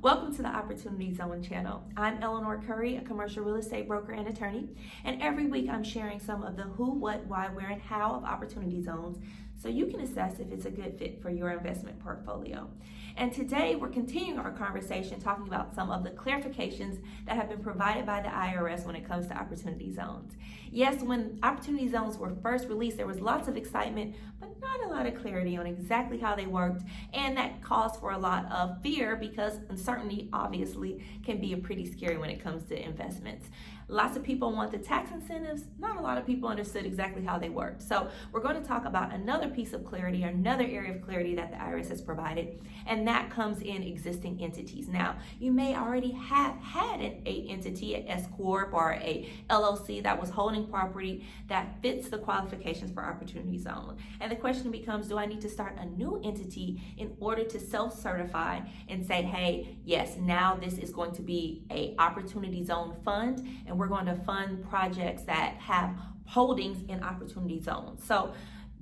Welcome to the Opportunity Zone channel. I'm Eleanor Curry, a commercial real estate broker and attorney, and every week I'm sharing some of the who, what, why, where, and how of opportunity zones so you can assess if it's a good fit for your investment portfolio. And today we're continuing our conversation talking about some of the clarifications that have been provided by the IRS when it comes to opportunity zones. Yes, when opportunity zones were first released, there was lots of excitement, but not a lot of clarity on exactly how they worked, and that caused for a lot of fear because uncertainty obviously can be pretty scary when it comes to investments. Lots of people want the tax incentives. Not a lot of people understood exactly how they worked. So we're going to talk about another piece of clarity, or another area of clarity that the IRS has provided, and that comes in existing entities. Now, you may already have had an entity, an S Corp or a LLC that was holding property that fits the qualifications for opportunity zone. And the question becomes, do I need to start a new entity in order to self-certify and say, hey, yes, now this is going to be a opportunity zone fund, and we're going to fund projects that have holdings in opportunity zones. So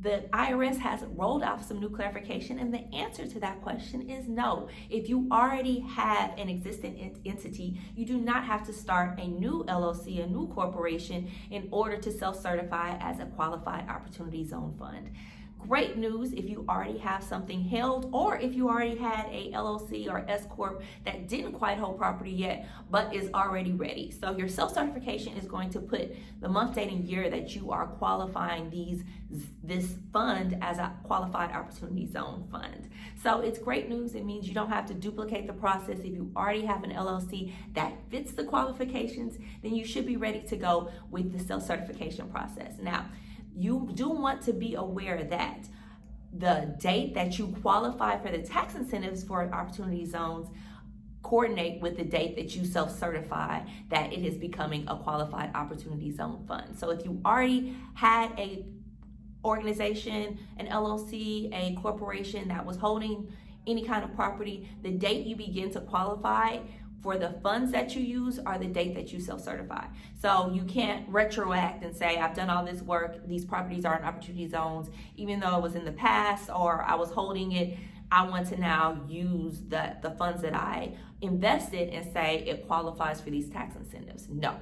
the IRS has rolled out some new clarification, and the answer to that question is no. If you already have an existing entity, you do not have to start a new LLC, a new corporation, in order to self-certify as a qualified opportunity zone fund. Great news if you already have something held, or if you already had a LLC or S Corp that didn't quite hold property yet, but is already ready. So your self-certification is going to put the month, date, and year that you are qualifying this fund as a qualified opportunity zone fund. So it's great news. It means you don't have to duplicate the process. If you already have an LLC that fits the qualifications, then you should be ready to go with the self-certification process. Now, you do want to be aware that the date that you qualify for the tax incentives for opportunity zones coordinate with the date that you self-certify that it is becoming a qualified opportunity zone fund. So if you already had a organization, an LLC, a corporation that was holding any kind of property, the date you begin to qualify for the funds that you use are the date that you self-certify. So you can't retroact and say, I've done all this work, these properties are in opportunity zones, even though it was in the past or I was holding it, I want to now use the funds that I invested and say it qualifies for these tax incentives. No.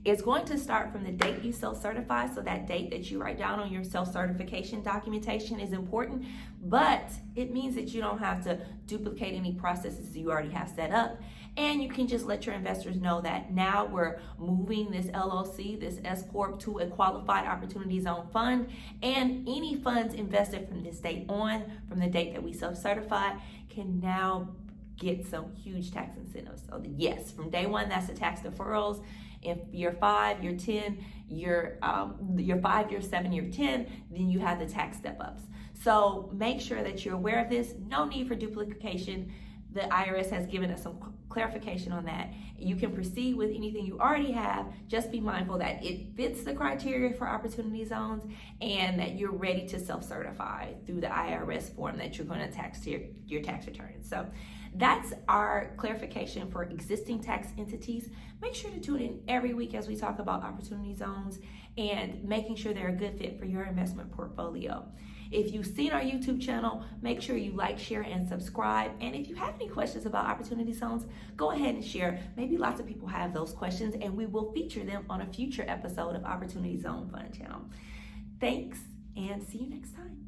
It's going to start from the date you self-certify, so that date that you write down on your self-certification documentation is important, but it means that you don't have to duplicate any processes you already have set up, and you can just let your investors know that now we're moving this LLC, this S Corp, to a qualified opportunity zone fund, and any funds invested from this date on, from the date that we self-certify, can now get some huge tax incentives. So yes, from day one, that's the tax deferrals. If year 5, year 10, year 5, year 7, year 10, then you have the tax step-ups. So make sure that you're aware of this. No need for duplication. The IRS has given us some clarification on that. You can proceed with anything you already have. Just be mindful that it fits the criteria for opportunity zones and that you're ready to self-certify through the IRS form that you're going to attach to your tax return. So that's our clarification for existing tax entities. Make sure to tune in every week as we talk about opportunity zones and making sure they're a good fit for your investment portfolio. If you've seen our YouTube channel, make sure you like, share, and subscribe. And if you have any questions about opportunity zones, go ahead and share. Maybe lots of people have those questions, and we will feature them on a future episode of Opportunity Zone Fund Channel. Thanks, and see you next time.